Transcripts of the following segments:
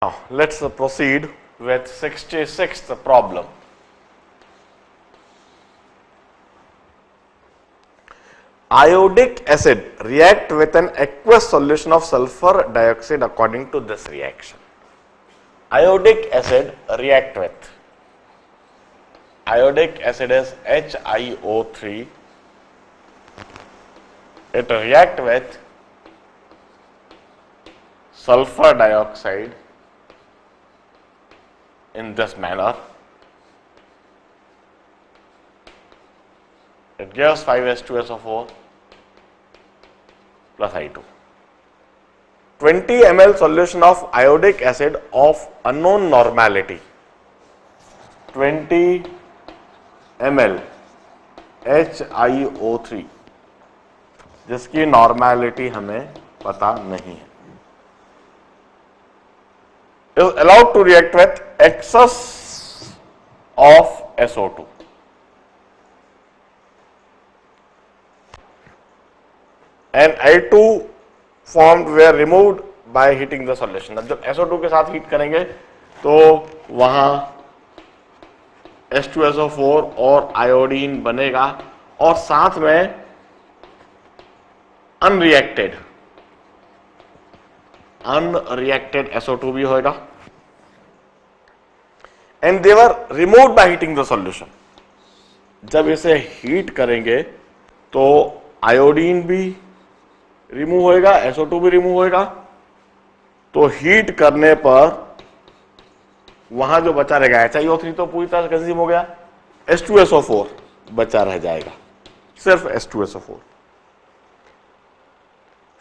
Now let's proceed with 66th problem. Iodic acid react with an aqueous solution of sulfur dioxide according to this reaction. Iodic acid react with, iodic acid is HiO3. It react with sulfur dioxide in this manner. It gives 5H2SO4 plus I2. 20 ml solution of iodic acid of unknown normality. 20 ml HiO3 जिसकी normality हमें पता नहीं है, is allowed to react with excess of SO2. And I2 formed were removed by heating the solution. अब जब SO2 के साथ heat करेंगे तो वहां H2SO4 और आयोडीन बनेगा और साथ में अनरिएक्टेड SO2 भी होगा. And they were removed by heating the solution. जब इसे हीट करेंगे तो आयोडीन भी रिमूव होएगा, SO2 भी रिमूव होएगा. तो हीट करने पर वहां जो बचा रहेगा HiO3 तो पूरी तरह से कंज्यूम हो गया, H2SO4 बचा रह जाएगा, सिर्फ H2SO4.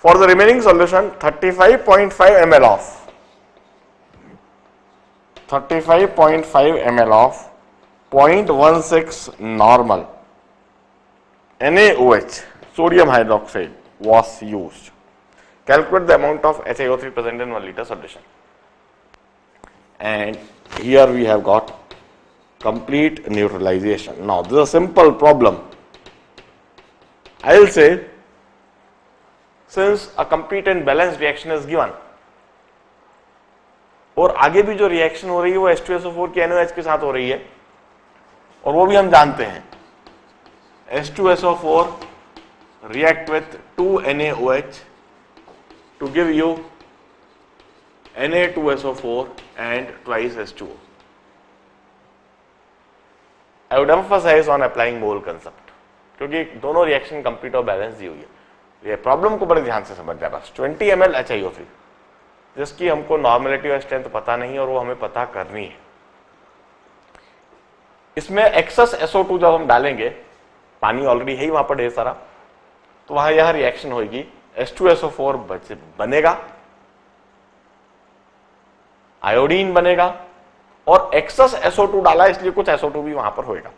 For the remaining solution, 35.5 ml of 0.16 normal NaOH sodium hydroxide was used. Calculate the amount of HiO3 present in 1 liter solution. And here we have got complete neutralization. Now this is a simple problem. I will say, since a complete and balanced reaction is given, और आगे भी जो reaction हो रही है वो H2SO4 की NaOH के साथ हो रही है, और वो भी हम जानते हैं H2SO4 react with 2 NaOH to give you Na2SO4 and twice H2O. I would emphasize on applying mole concept, क्योंकि दोनों रिएक्शन कंप्लीट और बैलेंस दी हुई है. ये प्रॉब्लम को बड़े ध्यान से समझ जाए बस. 20 ml HiO3 जिसकी हमको नॉर्मेलिटी और स्ट्रेंथ पता नहीं है और वो हमें पता करनी है. इसमें एक्सेस SO2 जब हम डालेंगे, पानी ऑलरेडी है ही वहां पर ढेर सारा, तो वहां यह रिएक्शन होगी, H2SO4 बनेगा, आयोडीन बनेगा और एक्सेस SO2 डाला इसलिए कुछ SO2 भी वहां पर होएगा.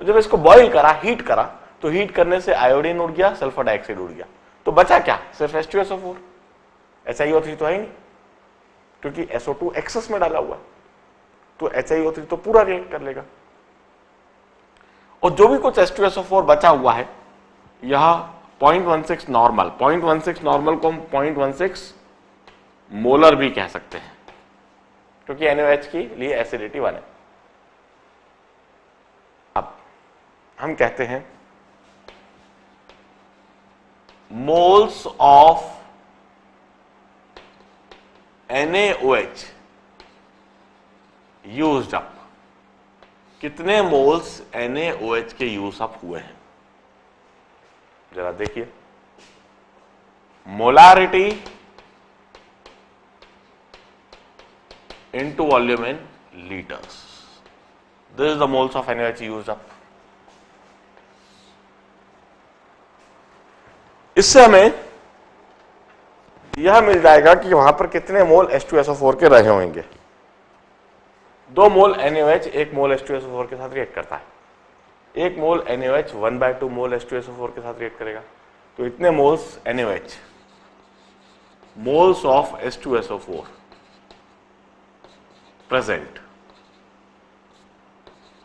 और जब इसको बॉईल करा, हीट करा, तो हीट करने से आयोडीन उड़ गया, सल्फर डाइऑक्साइड उड़ गया, तो बचा क्या, सिर्फ H2SO4. HiO3 तो है ही नहीं, क्योंकि SO2 एक्सेस में डाला हुआ है, तो HiO3 तो पूरा रिएक्ट कर लेगा. और जो भी कुछ H2SO4 बचा हुआ है, यह 0.16 नॉर्मल, 0.16 नॉर्मल को हम 0.16 मोलर भी कह सकते हैं, क्योंकि NaOH के लिए एसिडिटी 1 है. अब हम कहते हैं moles of NaOH used up. कितने मोल्स NaOH के यूज अप हुए हैं जरा देखिए. Molarity into volume in liters. This is the moles of NaOH used up. इससे हमें यह मिल जाएगा कि वहां पर कितने मोल H2SO4 के रहे होंगे. 2 मोल NaOH 1 मोल H2SO4 के साथ रिएक्ट करता है. 1 मोल NaOH 1/2 मोल H2SO4 के साथ रिएक्ट करेगा. तो इतने moles NaOH, moles of H2SO4 present,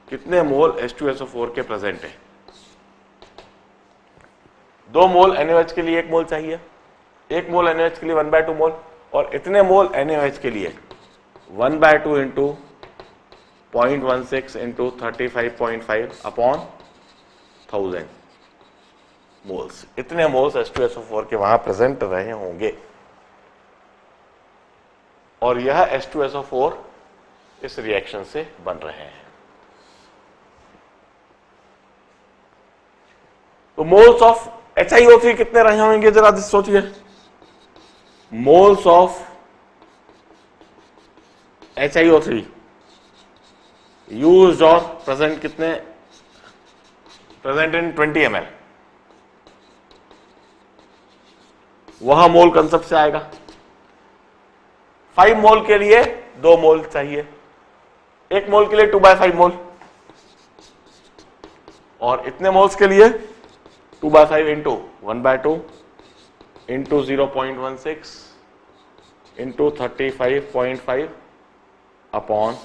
कितने मोल H2SO4 के प्रेजेंट है. 2 मोल NaOH के लिए 1 मोल चाहिए, 1 मोल NaOH के लिए 1/2 मोल, और इतने मोल NaOH के लिए 1/2 इंटू 0.16 इंटू 35.5 अपॉन 1000 मोल्स। इतने मोल्स H2SO4 के वहां प्रेजेंट रहे होंगे और यह H2SO4 इस रिएक्शन से बन रहे हैं। तो मोल्स ऑफ HiO3 कितने रहे होंगे जरा सोचिए। मोल्स ऑफ HiO3 यूज्ड और प्रेजेंट कितने, प्रेजेंट इन 20 ml, वह मोल कंसेप्ट से आएगा। 5 मोल के लिए 2 मोल चाहिए, 1 मोल के लिए 2/5 मोल, और इतने मोल्स के लिए 2/5 into 1/2 into 0.16 into 35.5 upon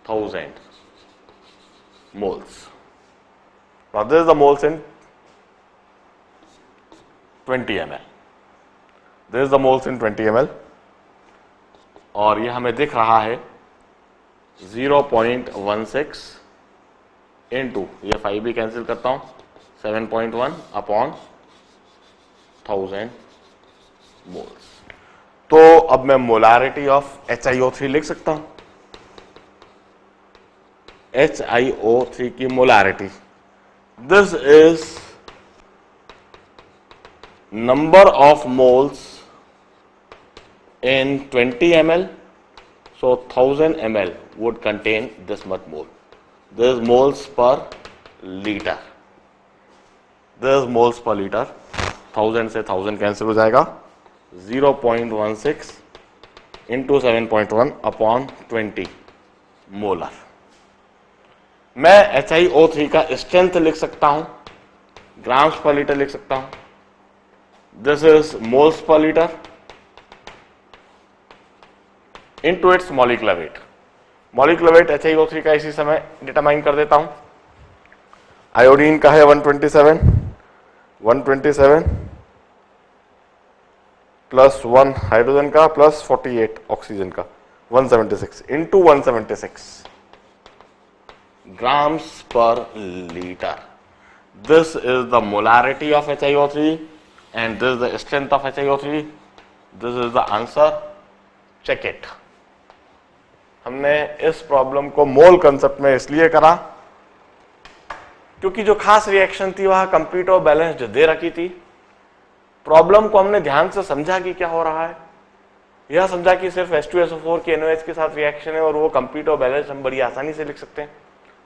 1000 moles. Now this is the moles in 20 ml. This is the moles in 20 ml. और ये हमें दिख रहा है 0.16 इंटू, ये 5 भी कैंसिल करता हूं, 7.1 अपॉन 1000 मोल्स। तो अब मैं मोलारिटी ऑफ HiO3 लिख सकता हूं। HiO3 की molarity, this is number of moles in 20 ml, so 1000 ml would contain this much mole. This is moles per liter. This is moles per liter. 1000 से 1000 cancel हो जाएगा, 0.16 इंटू 7.1 अपॉन 20 मोलर। मैं HiO3 का strength लिख सकता हूं, grams पर litre लिख सकता हूं। This is moles per litre into its molecular wait. Molecular weight HiO3 का इसी समय डिटरमाइन कर देता हूं। आयोडीन का है 127 प्लस 1 हाइड्रोजन का प्लस 48 ऑक्सीजन का, 176 इंटू 176 ग्राम्स पर litre. This is the molarity of HiO3 and this is the strength of HiO3। This is the answer, check it. हमने इस प्रॉब्लम को मोल कंसेप्ट में इसलिए करा क्योंकि जो खास रिएक्शन थी वह कंप्लीट और बैलेंस्ड दे रखी थी। प्रॉब्लम को हमने ध्यान से समझा कि क्या हो रहा है, यह समझा कि सिर्फ H2SO4 के NOH के साथ रिएक्शन है और वो कंप्लीट और बैलेंस्ड हम बड़ी आसानी से लिख सकते हैं।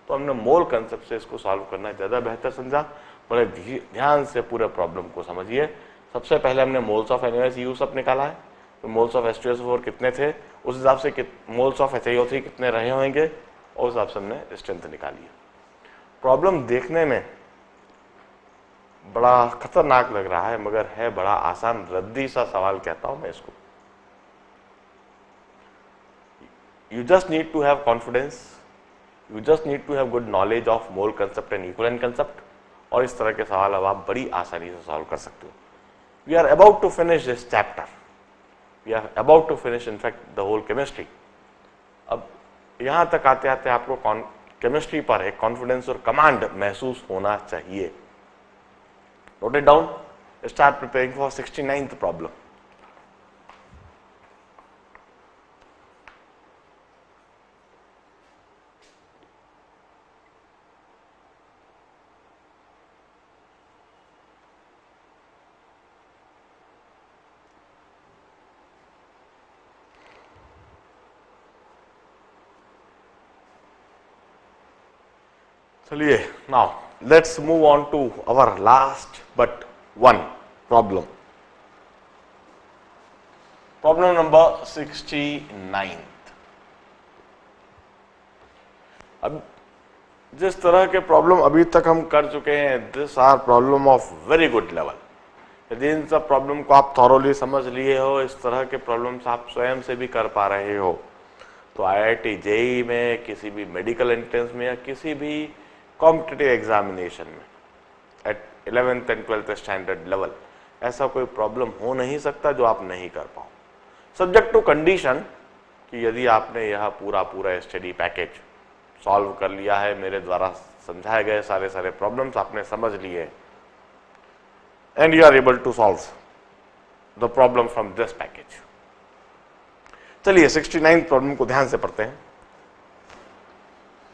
तो हमने मोल कंसेप्ट से इसको सॉल्व करना ज्यादा बेहतर समझा। बड़े ध्यान से पूरे प्रॉब्लम को समझिए। सबसे पहले हमने मोल्स ऑफ NOH यू सब निकाला है, तो मोल्स ऑफ H2SO4 कितने थे, उस हिसाब से मोल्स ऑफ HiO3 कितने रहे होंगे, और उस हिसाब से हमने स्ट्रेंथ निकाली है। प्रॉब्लम देखने में बड़ा खतरनाक लग रहा है मगर है बड़ा आसान, रद्दी सा सवाल कहता हूं मैं इसको। You just need to have confidence, you just need to have good knowledge of mole concept and equivalent concept, और इस तरह के सवाल अब आप बड़ी आसानी से सॉल्व कर सकते हो। We are about to finish this chapter, we are about to finish in fact the whole chemistry. अब यहां तक आते आते आपको केमिस्ट्री पर एक कॉन्फिडेंस और कमांड महसूस होना चाहिए। Note it down, start preparing for 69th problem. चलिए, now let's move on to our last but one problem, problem number 69। अब जिस तरह के प्रॉब्लम अभी तक हम कर चुके हैं, this are problem of very good level. यदि इन सब प्रॉब्लम को आप थॉरोली समझ लिए हो, इस तरह के प्रॉब्लम्स आप स्वयं से भी कर पा रहे हो, तो IIT JEE में, किसी भी मेडिकल एंट्रेंस में, या किसी भी कॉम्पिटिटिव एग्जामिनेशन में एट 11th एंड 12th स्टैंडर्ड लेवल, ऐसा कोई प्रॉब्लम हो नहीं सकता जो आप नहीं कर पाओ। सब्जेक्ट टू कंडीशन कि यदि आपने यह पूरा स्टडी पैकेज सॉल्व कर लिया है, मेरे द्वारा समझाए गए सारे प्रॉब्लम्स आपने समझ लिए, and you are able to solve the problem from this package. चलिए 69 प्रॉब्लम को ध्यान से पढ़ते हैं।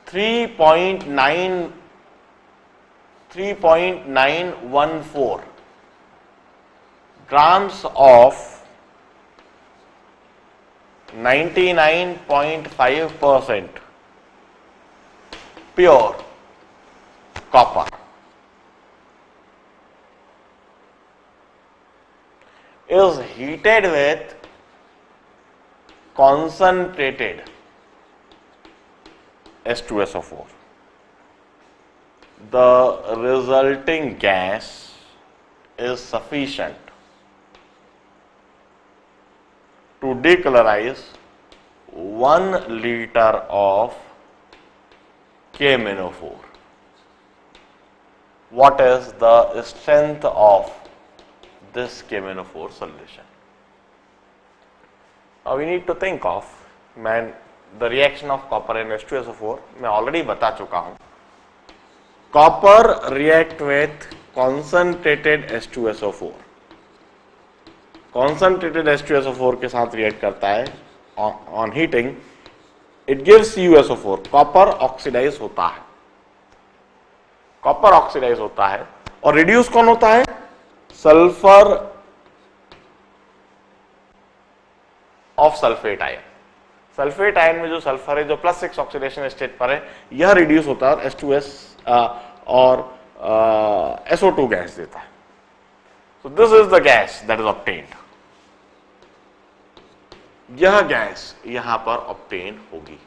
3.914 grams of 99.5% pure copper is heated with concentrated H2SO4. The resulting gas is sufficient to decolorize 1 liter of KMnO4. What is the strength of this KMnO4 solution? Now we need to think of the reaction of copper and H2SO4. मैं already बता चुका हूं। Copper react with concentrated H2SO4. Concentrated H2SO4 के साथ react करता है on heating, it gives CuSO4. Copper oxidise होता है, कॉपर ऑक्सीडाइज होता है और रिड्यूस कौन होता है? Sulphur of sulphate ion. Sulphate ion में जो सल्फर है, जो +6 ऑक्सीडेशन स्टेट पर है, यह रिड्यूस होता है और H2S और SO2 गैस देता है। So this is the gas that is obtained. यह गैस यहां पर ऑब्टेन होगी।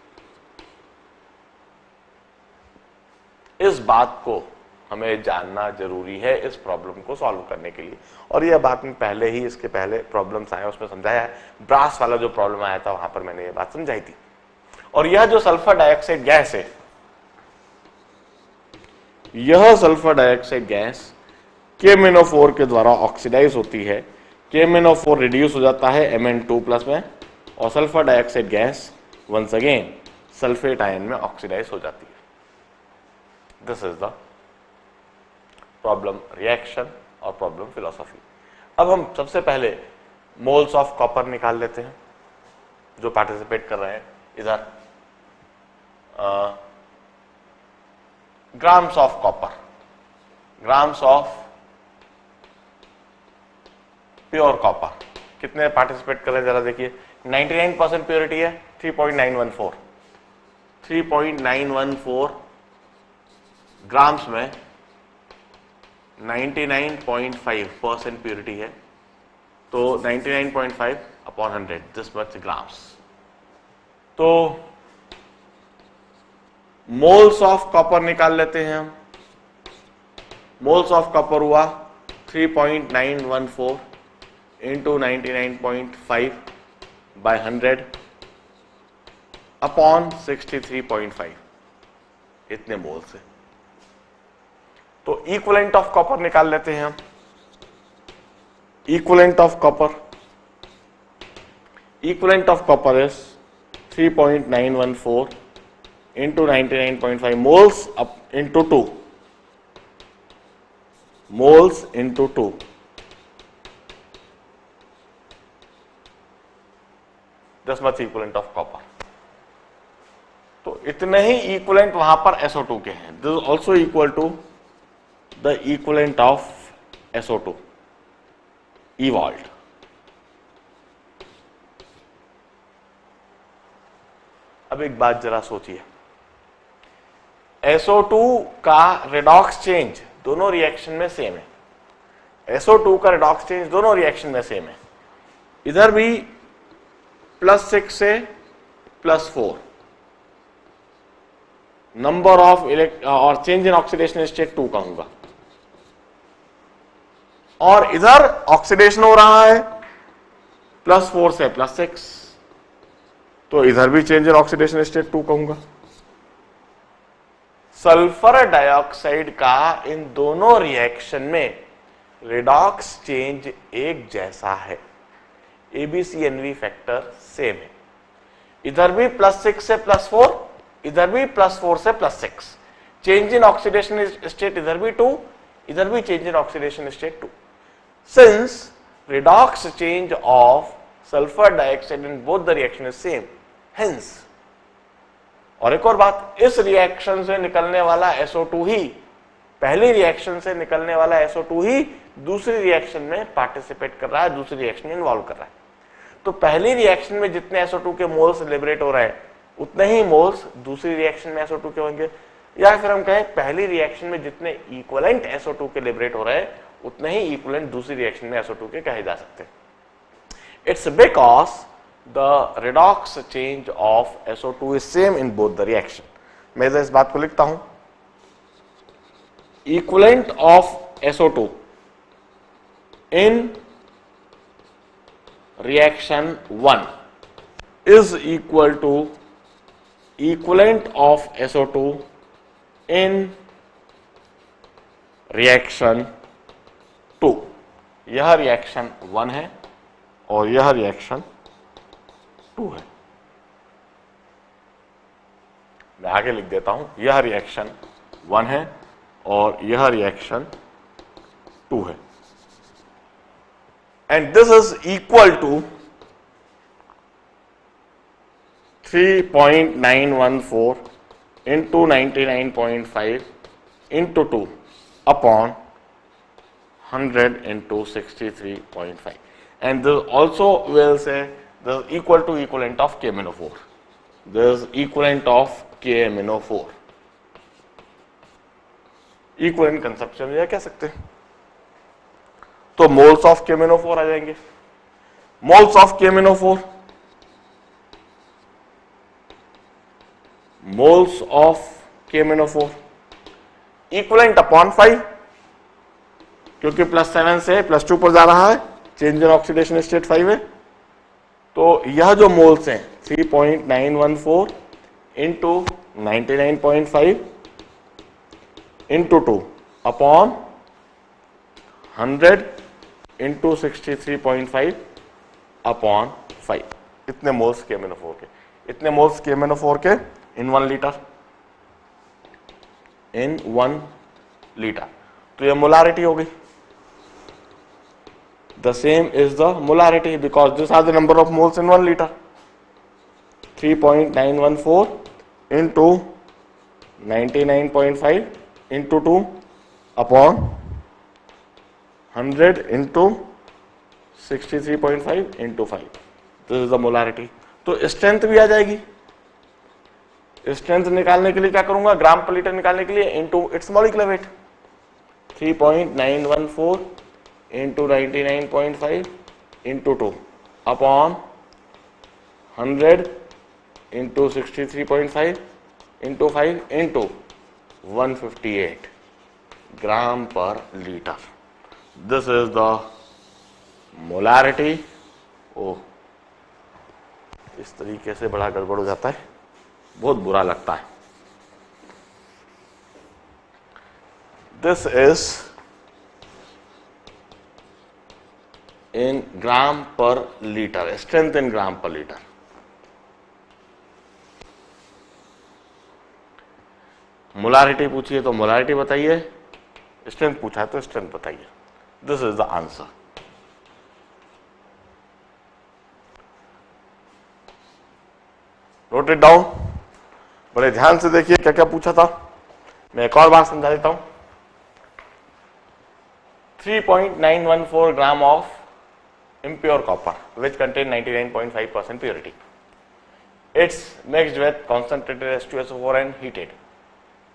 इस बात को हमें जानना जरूरी है इस प्रॉब्लम को सॉल्व करने के लिए, और यह बात मैं पहले ही इसके पहले प्रॉब्लम्स आए उसमें समझाया है। ब्रास वाला जो प्रॉब्लम आया था वहां पर मैंने ये बात समझाई थी। और यह जो सल्फर डाइऑक्साइड गैस है, यह सल्फर डाइऑक्साइड गैस KMnO4 के द्वारा ऑक्सीडाइज होती है। KMnO4 रिड्यूस हो जाता है Mn2+ में और sulphur dioxide gas once again sulphate ion में ऑक्सीडाइज हो जाती है। This is the problem reaction और प्रॉब्लम फिलॉसफी। अब हम सबसे पहले मोल्स ऑफ कॉपर निकाल लेते हैं जो पार्टिसिपेट कर रहे हैं इधर। Grams of copper, grams of pure copper, कितने पार्टिसिपेट कर रहे हैं जरा देखिए। 99% प्योरिटी है, 3.914 3.914 ग्राम्स में 99.5% प्योरिटी है, तो 99.5 अपॉन 100, दिस मच ग्राम्स। तो मोल्स ऑफ कॉपर निकाल लेते हैं हम। मोल्स ऑफ कॉपर हुआ 3.914 इंटू 99.5 बाय 100 अपॉन 63.5, इतने मोल से। तो इक्विवेलेंट ऑफ कॉपर निकाल लेते हैं हम। Equivalent of copper is 3.914 into 99.5 moles into 2 moles into 2, this much equivalent of copper. तो इतने ही इक्विवेलेंट वहां पर SO2 के हैं। This is also equal to the equivalent of SO2 evolved। अब एक बात जरा सोचिए, SO2 का रेडॉक्स चेंज दोनों रिएक्शन में सेम है। SO2 का रेडॉक्स चेंज दोनों रिएक्शन में सेम है। इधर भी +6 से +4 नंबर ऑफ और चेंज इन ऑक्सीडेशन स्टेट 2 कहूंगा, और इधर ऑक्सीडेशन हो रहा है +4 से +6, तो इधर भी चेंज इन ऑक्सीडेशन स्टेट 2 कहूंगा। सल्फर डाइऑक्साइड का इन दोनों रिएक्शन में रेडॉक्स चेंज एक जैसा है। ABCNV फैक्टर सेम है, इधर भी +6 से +4, इधर भी +4 से +6। चेंज इन ऑक्सीडेशन स्टेट इधर भी 2, इधर भी change in oxidation state 2। Since redox change of sulfur dioxide in both the reaction is same, hence। और एक और बात, इस रिएक्शन से निकलने वाला SO2 ही, पहली रिएक्शन से निकलने वाला SO2 ही दूसरी रिएक्शन में पार्टिसिपेट कर रहा है, दूसरी रिएक्शन में इन्वॉल्व कर रहा है। तो पहली रिएक्शन में जितने SO2 के मोल्स लिबरेट हो रहे हैं उतने ही मोल्स दूसरी रिएक्शन में SO2 के होंगे, या फिर हम कहें पहली रिएक्शन में जितने इक्विवेलेंट SO2 के लिबरेट हो रहे हैं उतने ही इक्विवेलेंट दूसरी रिएक्शन में SO2 के कहे जा सकते हैं। It's because the redox change of SO2 is same in both the reaction. मैं इस बात को लिखता हूं, equivalent of SO2 in reaction 1 is equal to equivalent of SO2 in reaction 2। यह रिएक्शन 1 है और यह रिएक्शन 2 है। मैं आगे लिख देता हूं, यह रिएक्शन 1 है और यह रिएक्शन 2 है, and this is equal to 3.914 into 99.5 into 2 upon 100 into 63.5, and this also will say this is equal to equivalent of KMnO4. This is equivalent of KMnO4. Equivalent conception यह कह सकते हैं। तो मोल्स ऑफ KMnO4 आ जाएंगे। Moles of KMnO4, moles of KMnO4 equivalent upon 5, क्योंकि +7 से +2 पर जा रहा है, चेंज इन ऑक्सीडेशन स्टेट 5 है। तो यह जो मोल्स हैं 3.914 into 99.5 into 2 upon 100 into 63.5 upon 5, इतने मोल्स KMnO4 के, इतने मोल्स KMnO4 के इन 1 लीटर, इन 1 लीटर। तो ये मोलारिटी हो गई। The same is the molarity because this are the number of moles in 1 litre. 3.914 into 99.5 into 2 upon 100 into 63.5 into 5, this is the molarity. तो strength भी आ जाएगी। स्ट्रेंथ निकालने के लिए क्या करूंगा, ग्राम पर लीटर निकालने के लिए into its molecular weight, 3.914 into 99.5 into 2 upon 100 into 63.5 into 5 into 158 gram पर litre. This is the molarity. ओ, इस तरीके से बड़ा गड़बड़ हो जाता है, बहुत बुरा लगता है। दिस इज इन ग्राम पर लीटर, स्ट्रेंथ इन ग्राम पर लीटर। मोलारिटी पूछिए तो मोलारिटी बताइए, स्ट्रेंथ पूछा है तो स्ट्रेंथ बताइए। This is the answer. Note it down, बड़े ध्यान से देखिए क्या क्या पूछा था। मैं एक और बार समझा देता हूं। 3.914 gram of impure copper which contain 99.5% purity. It's mixed with concentrated H2SO4 and heated.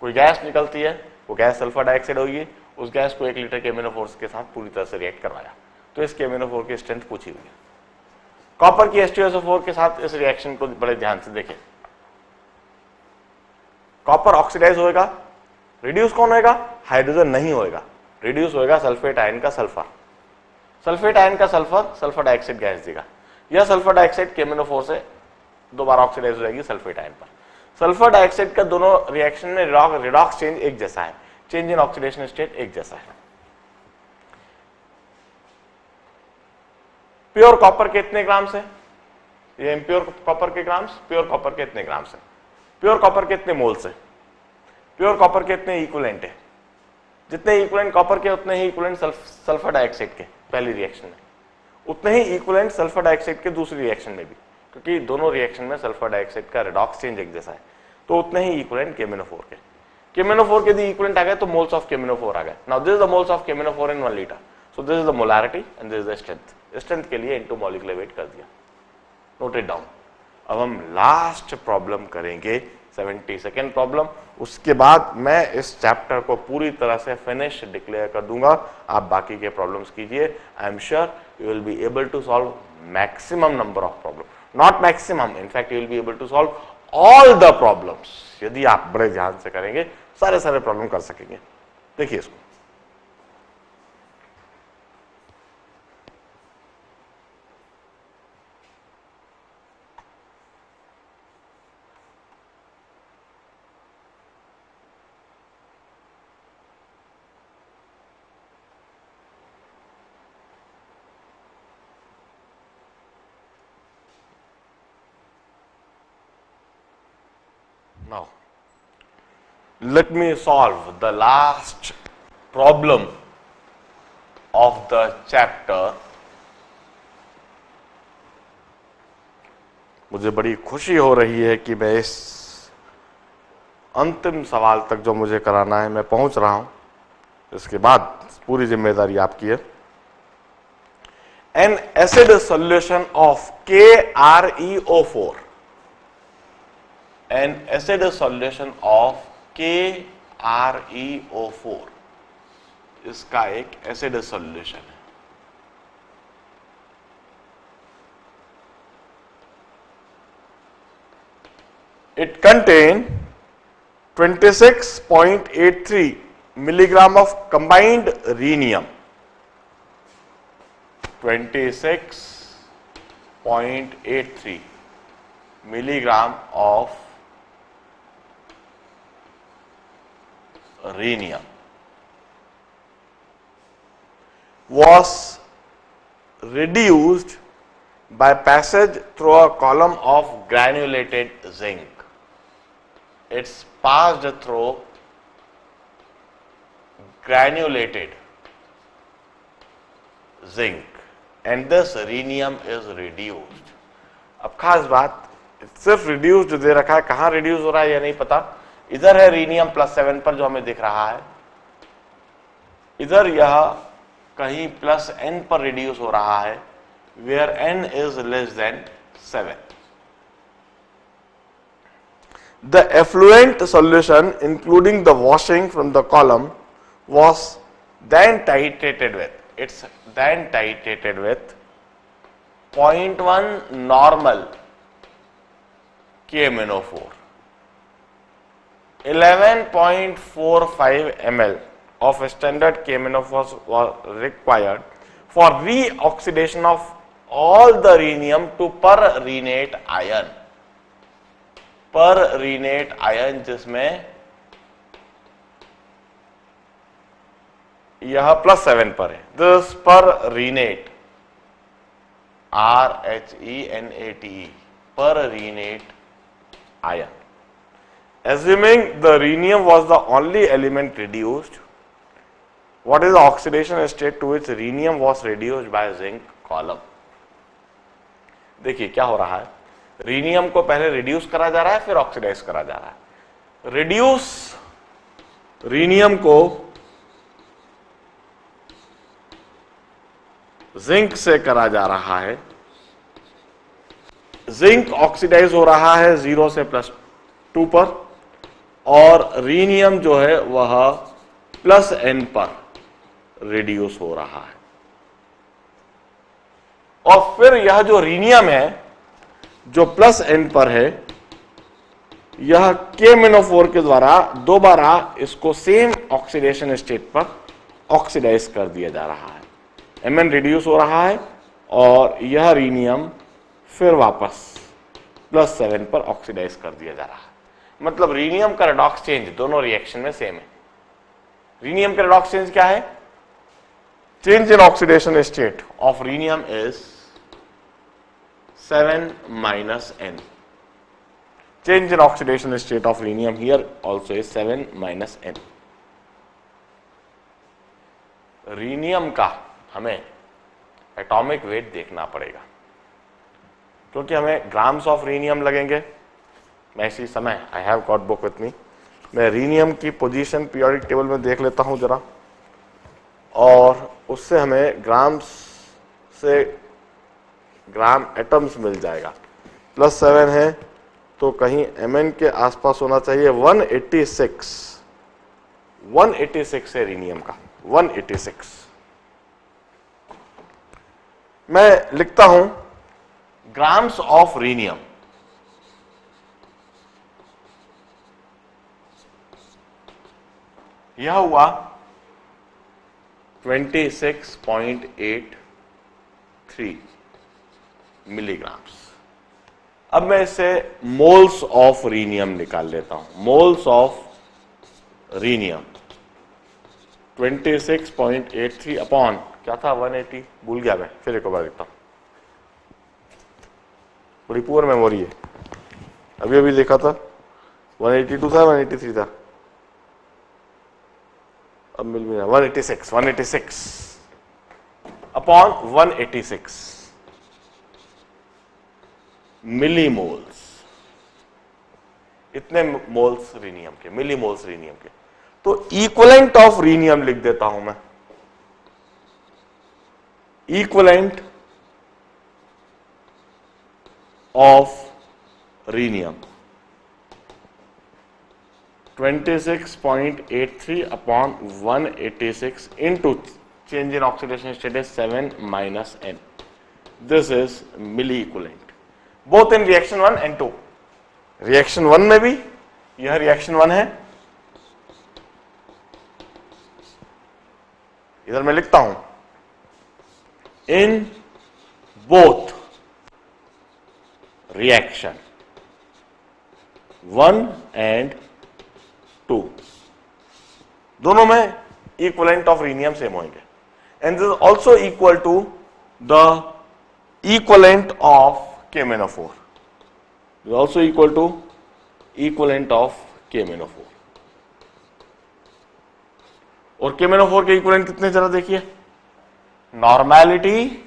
कोई गैस निकलती है, वो गैस सल्फर डाइऑक्साइड होगी, उस गैस को 1 लीटर KMnO4 के साथ पूरी तरह से रिएक्ट करवाया, तो इस KMnO4 की स्ट्रेंथ पूछी हुई है। कॉपर की H2SO4 के साथ इस रिएक्शन को बड़े ध्यान से देखें। कॉपर ऑक्सीडाइज होएगा, रिड्यूस कौन होएगा, हाइड्रोजन नहीं होएगा, रिड्यूस होएगा सल्फेट आयन का सल्फर। सल्फेट आयन का सल्फर सल्फर डाइऑक्साइड गैस देगा। यह सल्फर डाइऑक्साइड KMnO4 से दोबारा ऑक्सीडाइज हो जाएगी सल्फेट आयन पर। सल्फर डाइऑक्साइड का दोनों रिएक्शन में रिडॉक्स चेंज एक जैसा है, चेंज इन ऑक्सीडेशन स्टेट एक जैसा है। प्योर कॉपर के इतने ग्राम्स है, ये इम्प्योर कॉपर के ग्राम्स, प्योर कॉपर के इतने ग्राम्स है, प्योर कॉपर के इतने मोल्स है, प्योर कॉपर के इतने इक्विवेलेंट है, जितने इक्विवेलेंट कॉपर के उतने ही इक्विवेलेंट सल्फर डाइऑक्साइड के पहली रिएक्शन में, उतने ही इक्विवेलेंट सल्फर डाइऑक्साइड के दूसरी रिएक्शन में भी, क्योंकि दोनों रिएक्शन में सल्फर डाइऑक्साइड का रेडॉक्स चेंज एक जैसा है, तो उतने ही इक्विवेलेंट KMnO4 के। KMnO4 के यदि इक्विवेलेंट आ गए तो मोल्स ऑफ KMnO4 आ गए। Now this is the moles of KMnO4 in 1 litre, so this is the molarity and this is the strength. Strength के लिए इनटू मॉलिक्यूलर वेट कर दिया, नोट इट डाउन। अब हम लास्ट प्रॉब्लम करेंगे 72nd problem, उसके बाद मैं इस चैप्टर को पूरी तरह से फिनिश डिक्लेयर कर दूंगा। आप बाकी के प्रॉब्लम्स कीजिए, I am sure you will be able to solve maximum number of problem, not maximum, in fact you will be able to solve all the problems. यदि आप बड़े ध्यान से करेंगे सारे प्रॉब्लम कर सकेंगे। देखिए इसको, now let me solve the last problem of the chapter। मुझे बड़ी खुशी हो रही है कि मैं इस अंतिम सवाल तक जो मुझे कराना है मैं पहुंच रहा हूं, इसके बाद पूरी जिम्मेदारी आपकी है। An acid solution of KReO4, an acid solution of KReO4, इसका एक एसिड सॉल्यूशन है। It contain 26.83 milligram of combined rhenium, 26.83 milligram of rhenium was reduced by passage through a column of granulated zinc. It's passed through granulated zinc and this rhenium is reduced. अब खास बात, सिर्फ reduced दे रखा है, कहां reduce हो रहा है ये नहीं पता। इधर है रीनियम +7 पर जो हमें दिख रहा है, इधर यह कहीं +n पर रिड्यूस हो रहा है, where n is less than 7। The effluent solution including the washing from the column was then titrated with, it's then titrated with 0.1 normal KMnO4, 11.45 ml of standard KMnO4 was required for reoxidation of all the rhenium to perrhenate ion, perrhenate ion जिसमें यह +7 पर है, this perrhenate, RHENATE, perrhenate ion. Assuming the rhenium was the only element reduced, what is the oxidation state to which rhenium was reduced by zinc column? देखिए क्या हो रहा है, rhenium को पहले रिड्यूस करा जा रहा है, फिर ऑक्सीडाइज करा जा रहा है। रिड्यूस रीनियम को जिंक से करा जा रहा है, जिंक ऑक्सीडाइज हो रहा है 0 से +2 पर, और रीनियम जो है वह +n पर रिड्यूस हो रहा है। और फिर यह जो रीनियम है जो +n पर है, यह KMnO4 के द्वारा दोबारा इसको सेम ऑक्सीडेशन स्टेट पर ऑक्सीडाइज कर दिया जा रहा है। Mn रिड्यूस हो रहा है और यह रीनियम फिर वापस +7 पर ऑक्सीडाइज कर दिया जा रहा है। मतलब रीनियम का रेडॉक्स चेंज दोनों रिएक्शन में सेम है। रीनियम का रेडॉक्स चेंज क्या है? Change in oxidation state of rhenium is 7 minus n. Change in oxidation state of rhenium here also is 7 minus n. rhenium का हमें एटॉमिक वेट देखना पड़ेगा, क्योंकि हमें ग्राम्स ऑफ रीनियम लगेंगे। मैं इसी समय, I have got book with me, मैं रीनियम की पोजीशन पीरियोडिक टेबल में देख लेता हूं जरा, और उससे हमें ग्राम्स से ग्राम एटम्स मिल जाएगा। +7 है तो कहीं Mn के आसपास होना चाहिए। 186 है रीनियम का, 186। मैं लिखता हूं ग्राम्स ऑफ रीनियम, यह हुआ 26.83 मिलीग्राम्स। अब मैं इससे मोल्स ऑफ रीनियम निकाल लेता हूं। मोल्स ऑफ रीनियम 26.83 अपॉन क्या था, 180, भूल गया मैं, फिर एक बार लिखता हूं, बड़ी पुअर मेमोरी है। अभी अभी देखा था 182 था, 183 था, अब मिल भी 186 अपॉन 186 मिलीमोल्स। इतने मोल्स रीनियम के, मिलीमोल्स रीनियम के। तो इक्विवेलेंट ऑफ रीनियम लिख देता हूं मैं, equivalent of rhenium 26.83 upon 186 into change in oxidation state is 7 minus n. This is milli equivalent. Both in reaction 1 and 2. Reaction 1 में भी यह reaction 1 है, इधर मैं लिखता हूं in both reaction 1 and 2, दोनों में इक्विवेलेंट ऑफ रीनियम सेम होंगे। And this is also equal to the equivalent of KMnO4, this also equal to equivalent of KMnO4। और KMnO4 के इक्विवेलेंट कितने, जरा देखिए, normality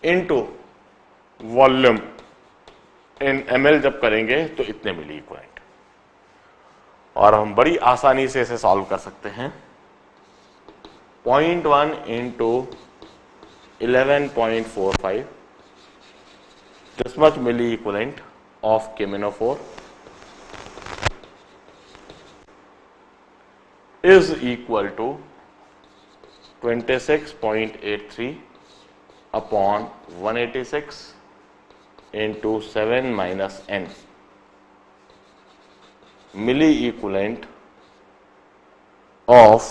into volume in ml जब करेंगे तो इतने मिली इक्विवेलेंट, और हम बड़ी आसानी से इसे सॉल्व कर सकते हैं। 0.1 into 11.45, this much milliequivalent of KMnO4 is equal to 26.83 upon 186 into 7 minus n milli equivalent of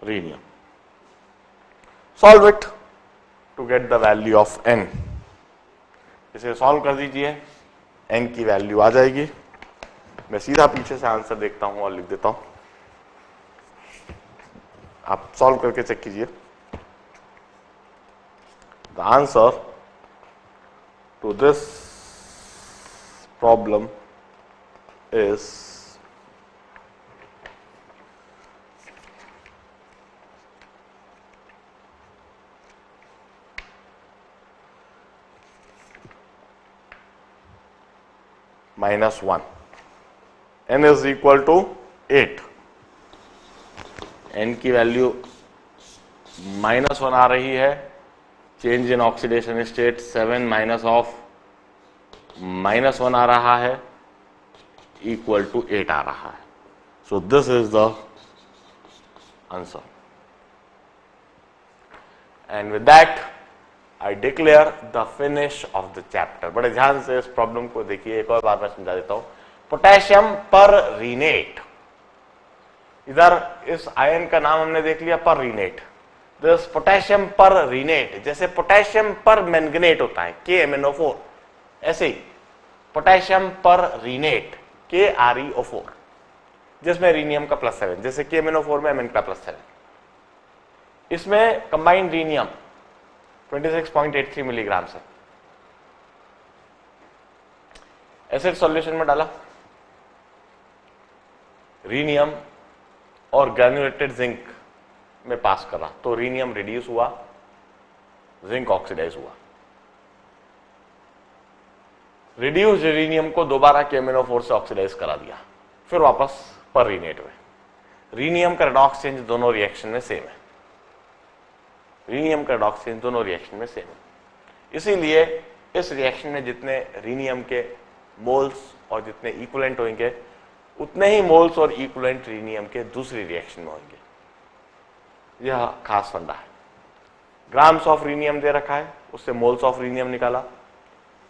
rhenium. Solve it to get the value of n. इसे सॉल्व कर दीजिए, n की वैल्यू आ जाएगी। मैं सीधा पीछे से आंसर देखता हूं और लिख देता हूं, आप सॉल्व करके चेक कीजिए। The answer to this problem is -1, n is equal to 8, n की वैल्यू -1 आ रही है, change in oxidation state 7 minus of -1 आ रहा है, equal to 8 आ रहा है। So this is the answer. And with that I declare the finish of the chapter. बड़े ध्यान से इस प्रॉब्लम को देखिए, एक और बार मैं समझा देता हूं। पोटेशियम पर रीनेट, इधर इस आयन का नाम हमने देख लिया पर रीनेट, दिस पोटेशियम पर रीनेट, जैसे पोटेशियम पर मैंगनेट होता है KMnO4, ऐसे ही पोटेशियम पर रीनेट KReO4, जिसमें रीनियम का +7, जैसे KMnO4 में Mn का +7, इसमें कंबाइंड रीनियम 26.83 मिलीग्राम से। एसिड सॉल्यूशन में डाला, रीनियम और ग्रैन्युलेटेड जिंक में पास करा, तो रीनियम रिड्यूस हुआ, जिंक ऑक्सीडाइज हुआ। रिड्यूस रीनियम को दोबारा KMnO4 से ऑक्सीडाइज करा दिया, फिर वापस पर रीनेट में। रीनियम का रेडॉक्स चेंज दोनों रिएक्शन में सेम है, रीनियम का रेडॉक्स चेंज दोनों रिएक्शन में सेम है। इसीलिए इस रिएक्शन में जितने रीनियम के मोल्स और जितने इक्विवेलेंट होंगे, उतने ही मोल्स और इक्विवेलेंट रीनियम के दूसरी रिएक्शन में होंगे। यह खास फंडा है। ग्राम्स ऑफ रीनियम दे रखा है, उससे मोल्स ऑफ रीनियम निकाला,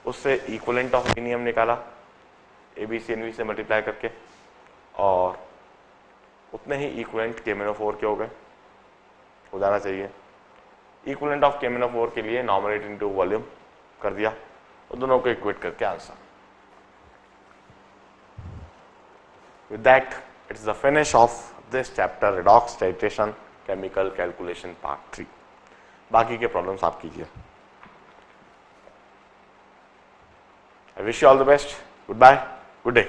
उससे इक्विवेलेंट ऑफ रीनियम निकाला ABCNV से मल्टीप्लाई करके, और उतने ही इक्विवेलेंट KMnO4 के हो गए, हो जाना चाहिए। इक्विवेलेंट ऑफ KMnO4 के लिए नॉमिनेट इनटू वॉल्यूम कर दिया, और दोनों को इक्वेट करके answer. With that, it's the finish of this chapter, redox titration chemical calculation part 3. बाकी के प्रॉब्लम्स आप कीजिए। I wish you all the best. Goodbye. Good day.